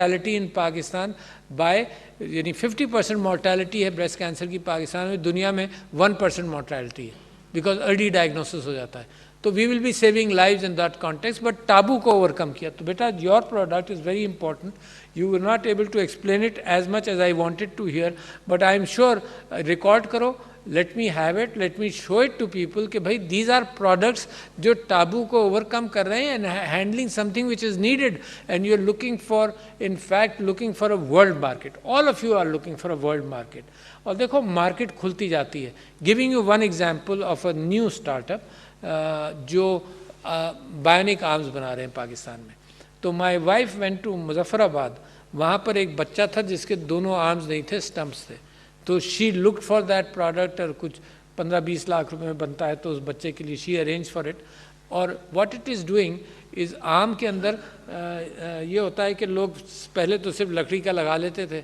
Mortality इन Pakistan bye, यानी 50% mortality है breast cancer की पाकिस्तान में, दुनिया में 1% मोर्टेलिटी है, बिकॉज अर्ली डायग्नोसिस हो जाता है। तो we will be saving lives in that context, but taboo को ओवरकम किया। तो बेटा your product is very important. You were not able to explain it as much as I wanted to hear, but I am sure, record करो, let me have it, let me show it to people कि भाई these are products जो टाबू को overcome कर रहे हैं and handling something which is needed, and you are looking for, in fact looking for a world market. All of you are looking for a world market. और देखो market खुलती जाती है। Giving you one example of a new startup जो bionic arms बना रहे हैं पाकिस्तान में। तो my wife went to Muzaffarabad, वहाँ पर एक बच्चा था जिसके दोनों आर्म्स नहीं थे, स्टम्प्स थे। तो she looked for that product, और कुछ 15-20 लाख रुपए में बनता है, तो उस बच्चे के लिए शी अरेंज फॉर इट। और what it is doing is, arm के अंदर ये होता है कि लोग पहले तो सिर्फ लकड़ी का लगा लेते थे,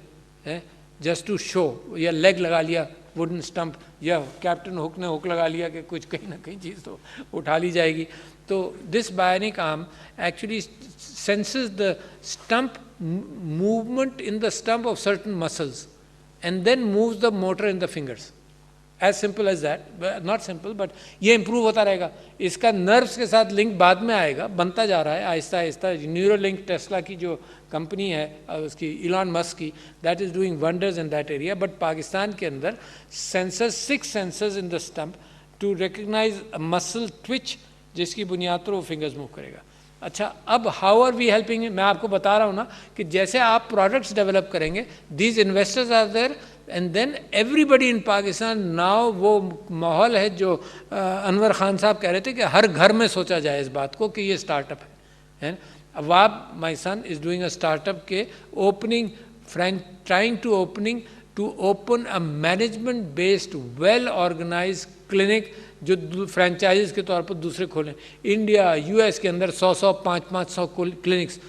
जस्ट टू शो, या लेग लगा लिया वुडन स्टम्प, या कैप्टन हुक ने हुक लगा लिया कि कुछ कहीं ना कहीं चीज़ तो उठा ली जाएगी। तो this bionic arm actually senses the stump movement in the stump of certain muscles and then moves the motor in the fingers. As simple as that, not simple, but ये improve होता रहेगा। इसका नर्व्स के साथ link बाद में आएगा, बनता जा रहा है आहिस्ता आहिस्ता। न्यूरोलिंक टेस्ला की जो कंपनी है उसकी, इलॉन मस्क की, that is doing wonders in that area. But Pakistan के अंदर sensors, 6 sensors in the stump to recognise muscle twitch, जिसकी बुनियाद पर वो फिंगर्स मूव करेगा। अच्छा, अब हाउ आर वी हेल्पिंग? मैं आपको बता रहा हूँ ना कि जैसे आप प्रोडक्ट्स डेवलप करेंगे, these investors are there, and then everybody in Pakistan now, वो माहौल है जो अनवर खान साहब कह रहे थे कि हर घर में सोचा जाए इस बात को कि ये स्टार्टअप है। Awab my son is doing a startup के opening, trying to open a management based well organise clinic, जो फ्रेंचाइज के तौर पर दूसरे खोलें। इंडिया, यूएस के अंदर 100-100, 500-500 क्लिनिक्स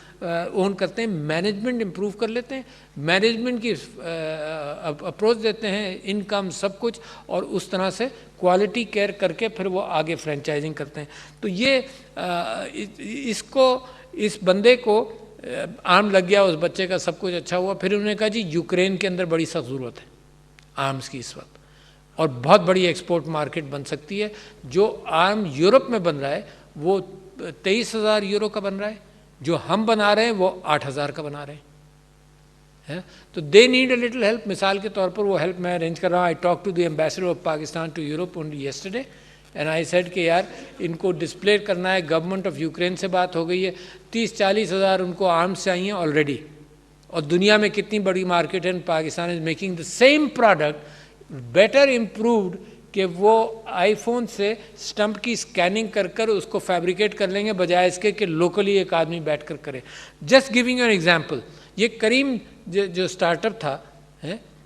ओन करते हैं, मैनेजमेंट इम्प्रूव कर लेते हैं, मैनेजमेंट की अप्रोच देते हैं, इनकम सब कुछ, और उस तरह से क्वालिटी केयर करके फिर वो आगे फ्रेंचाइजिंग करते हैं। तो ये इसको, इस बंदे को आर्म लग गया, उस बच्चे का सब कुछ अच्छा हुआ। फिर उन्होंने कहा जी यूक्रेन के अंदर बड़ी सख्त ज़रूरत है आर्म्स की इस वक्त, और बहुत बड़ी एक्सपोर्ट मार्केट बन सकती है। जो आर्म यूरोप में बन रहा है वो 23,000 यूरो का बन रहा है, जो हम बना रहे हैं वो 8,000 का बना रहे हैं। तो they need a little help. मिसाल के तौर पर वो हेल्प मैं अरेंज कर रहा हूँ। I talk to the ambassador of Pakistan to Europe only yesterday, and I said कि यार इनको डिस्प्ले करना है। गवर्नमेंट ऑफ यूक्रेन से बात हो गई है, 30-40 हज़ार उनको आर्म्स चाहिए ऑलरेडी। और दुनिया में कितनी बड़ी मार्केट है, Pakistan is making the same product better improved, कि वो आईफोन से स्टंप की स्कैनिंग कर कर उसको फैब्रिकेट कर लेंगे, बजाय इसके कि लोकली एक आदमी बैठ कर करे। जस्ट गिविंग एन एग्जाम्पल, ये करीम जो स्टार्टअप था,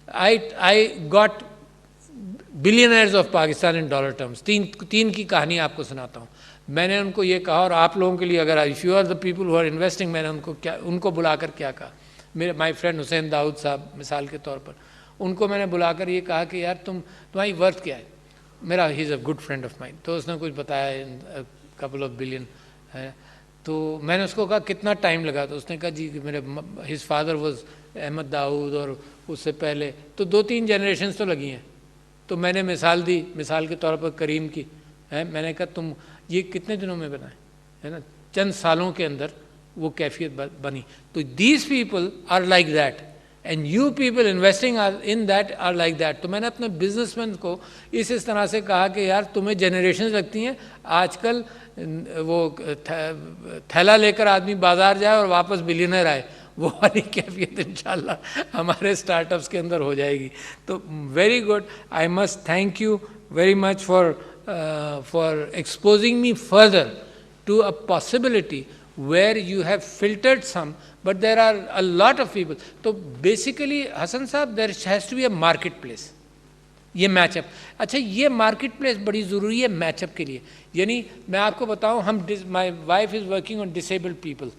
I got billionaires of Pakistan in dollar terms. तीन की कहानी आपको सुनाता हूँ। मैंने उनको ये कहा, और आप लोगों के लिए अगर if you are the people who are investing, मैंने उनको बुलाकर क्या कहा, मेरे माय फ्रेंड हुसैन दाऊद साहब मिसाल के तौर पर, उनको मैंने बुलाकर ये कहा कि यार तुम्हारी वर्थ क्या है। मेरा he is a good friend of mine, तो उसने कुछ बताया, कपल ऑफ बिलियन है। तो मैंने उसको कहा कितना टाइम लगा, तो उसने कहा जी मेरे his father was Ahmed Dawood, और उससे पहले तो 2-3 जनरेशन्स तो लगी हैं। तो मैंने मिसाल दी, मिसाल के तौर पर करीम की है। मैंने कहा तुम ये कितने दिनों में बनाए, है ना, चंद सालों के अंदर वो कैफियत बनी। तो these people are like that, and you people investing in that are like that. तो मैंने अपने बिजनेसमैन को इस तरह से कहा कि यार तुम्हें जनरेशन लगती हैं। आजकल वो थैला लेकर आदमी बाजार जाए और वापस बिलियनर आए, वो वाली कैफियत इंशाल्लाह हमारे स्टार्टअप्स के अंदर हो जाएगी। तो very good, I must thank you very much for exposing me further to a possibility where you have filtered some, but there are a lot of people. तो basically हसन साहब, there has to be a marketplace, ये matchup. अच्छा, ये market place बड़ी ज़रूरी है matchup के लिए। यानी मैं आपको बताऊं, हम my wife is working on disabled people,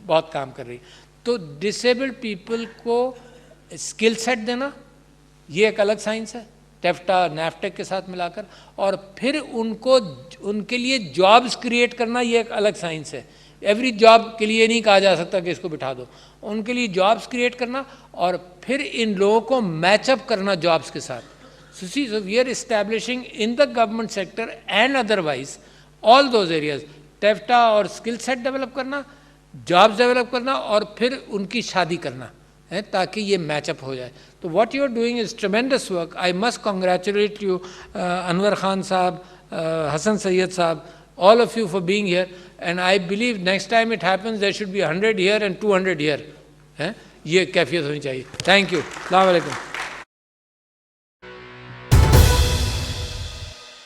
बहुत काम कर रही। तो डिसेबल्ड पीपल को स्किल सेट देना, ये एक अलग साइंस है, टेफ्टा नैफ्टेक के साथ मिलाकर, और फिर उनके लिए जॉब्स क्रिएट करना, ये एक अलग साइंस है। एवरी जॉब के लिए नहीं कहा जा सकता कि इसको बिठा दो, उनके लिए जॉब्स क्रिएट करना और फिर इन लोगों को मैचअप करना जॉब्स के साथ. So we are establishing in the government sector and otherwise all those areas, taffeta और स्किल सेट डेवलप करना, जॉब्स डेवलप करना और फिर उनकी शादी करना है ताकि ये मैचअप हो जाए. तो what you are doing is tremendous work. I must congratulate you, Anwar Khan Sahab, Hasan Syed साहब, all of you for being here, and I believe next time it happens there should be 100 here and 200 here. ये कैफियत होनी चाहिए. Thank you. अस्सलाम वालेकुम.